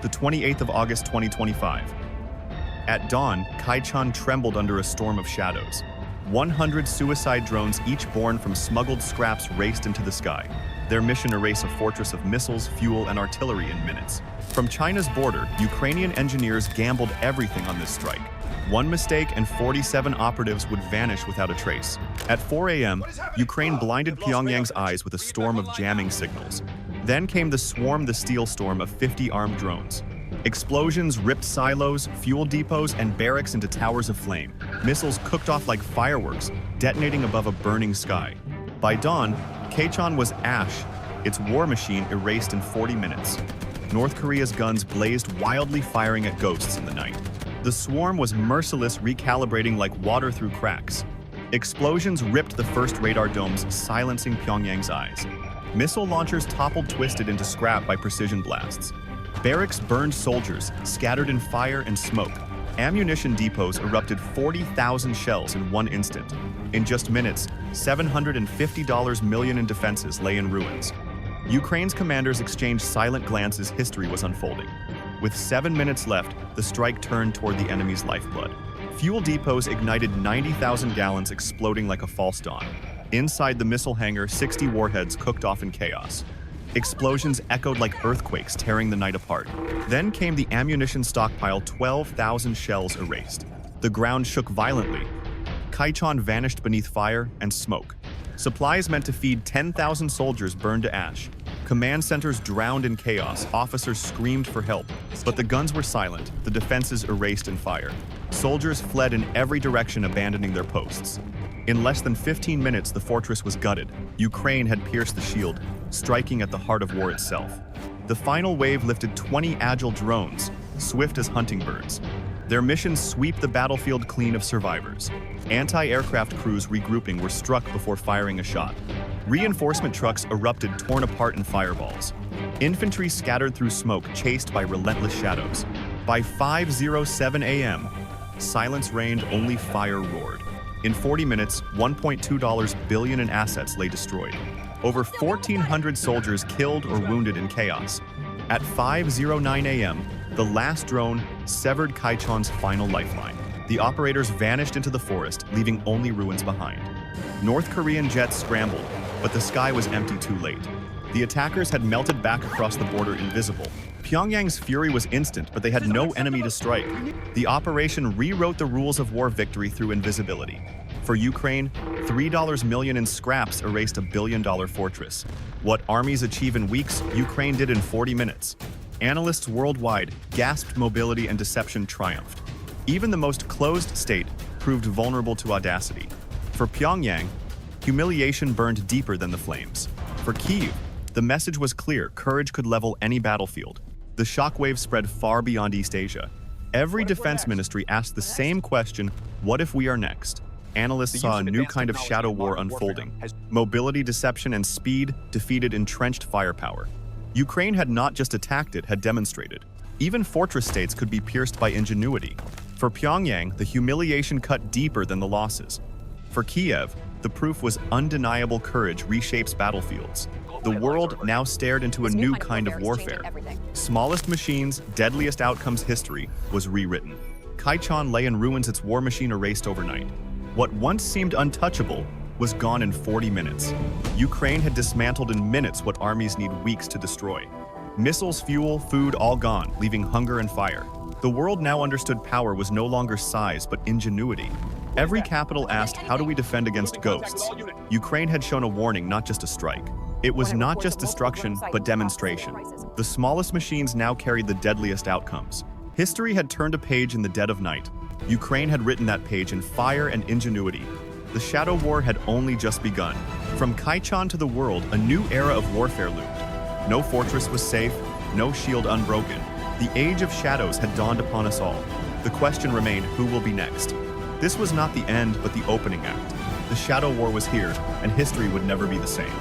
the 28th of August 2025. At dawn, Kaechon trembled under a storm of shadows. 100 suicide drones, each born from smuggled scraps, raced into the sky. Their mission: erase a fortress of missiles, fuel, and artillery in minutes. From China's border, Ukrainian engineers gambled everything on this strike. One mistake and 47 operatives would vanish without a trace. At 4 a.m., Ukraine blinded Pyongyang's eyes with a storm of jamming signals. Then came the steel storm of 50 armed drones. Explosions ripped silos, fuel depots, and barracks into towers of flame. Missiles cooked off like fireworks, detonating above a burning sky. By dawn, Kaechon was ash, its war machine erased in 40 minutes. North Korea's guns blazed wildly, firing at ghosts in the night. The swarm was merciless, recalibrating like water through cracks. Explosions ripped the first radar domes, silencing Pyongyang's eyes. Missile launchers toppled, twisted into scrap by precision blasts. Barracks burned soldiers, scattered in fire and smoke. Ammunition depots erupted 40,000 shells in one instant. In just minutes, $750 million in defenses lay in ruins. Ukraine's commanders exchanged silent glances. History was unfolding. With 7 minutes left, the strike turned toward the enemy's lifeblood. Fuel depots ignited, 90,000 gallons exploding like a false dawn. Inside the missile hangar, 60 warheads cooked off in chaos. Explosions echoed like earthquakes, tearing the night apart. Then came the ammunition stockpile, 12,000 shells erased. The ground shook violently. Kaechon vanished beneath fire and smoke. Supplies meant to feed 10,000 soldiers burned to ash. Command centers drowned in chaos. Officers screamed for help, but the guns were silent, the defenses erased in fire. Soldiers fled in every direction, abandoning their posts. In less than 15 minutes, the fortress was gutted. Ukraine had pierced the shield, striking at the heart of war itself. The final wave lifted 20 agile drones, swift as hunting birds. Their mission: sweep the battlefield clean of survivors. Anti-aircraft crews regrouping were struck before firing a shot. Reinforcement trucks erupted, torn apart in fireballs. Infantry scattered through smoke, chased by relentless shadows. By 5:07 a.m., silence reigned, only fire roared. In 40 minutes, $1.2 billion in assets lay destroyed. Over 1,400 soldiers killed or wounded in chaos. At 5:09 a.m., the last drone severed Kaechon's final lifeline. The operators vanished into the forest, leaving only ruins behind. North Korean jets scrambled, but the sky was empty too late. The attackers had melted back across the border, invisible. Pyongyang's fury was instant, but they had no enemy to strike. The operation rewrote the rules of war: victory through invisibility. For Ukraine, $3 million in scraps erased a billion-dollar fortress. What armies achieve in weeks, Ukraine did in 40 minutes. Analysts worldwide gasped. Mobility and deception triumphed. Even the most closed state proved vulnerable to audacity. For Pyongyang, humiliation burned deeper than the flames. For Kyiv, the message was clear: courage could level any battlefield. The shockwave spread far beyond East Asia. Every defense ministry asked the same question: what if we are next? Analysts saw a new kind of shadow war unfolding. Mobility, deception, and speed defeated entrenched firepower. Ukraine had not just attacked, it had demonstrated. Even fortress states could be pierced by ingenuity. For Pyongyang, the humiliation cut deeper than the losses. For Kiev, the proof was undeniable: courage reshapes battlefields. The world now stared into a new kind of warfare. Smallest machines, deadliest outcomes. History was rewritten. Kaechon lay in ruins, its war machine erased overnight. What once seemed untouchable was gone in 40 minutes. Ukraine had dismantled in minutes what armies need weeks to destroy. Missiles, fuel, food, all gone, leaving hunger and fire. The world now understood power was no longer size, but ingenuity. Every capital asked, how do we defend against ghosts? Ukraine had shown a warning, not just a strike. It was not just destruction, but demonstration. The smallest machines now carried the deadliest outcomes. History had turned a page in the dead of night. Ukraine had written that page in fire and ingenuity. The shadow war had only just begun. From Kaechon to the world, a new era of warfare loomed. No fortress was safe, no shield unbroken. The age of shadows had dawned upon us all. The question remained: who will be next? This was not the end, but the opening act. The shadow war was here, and history would never be the same.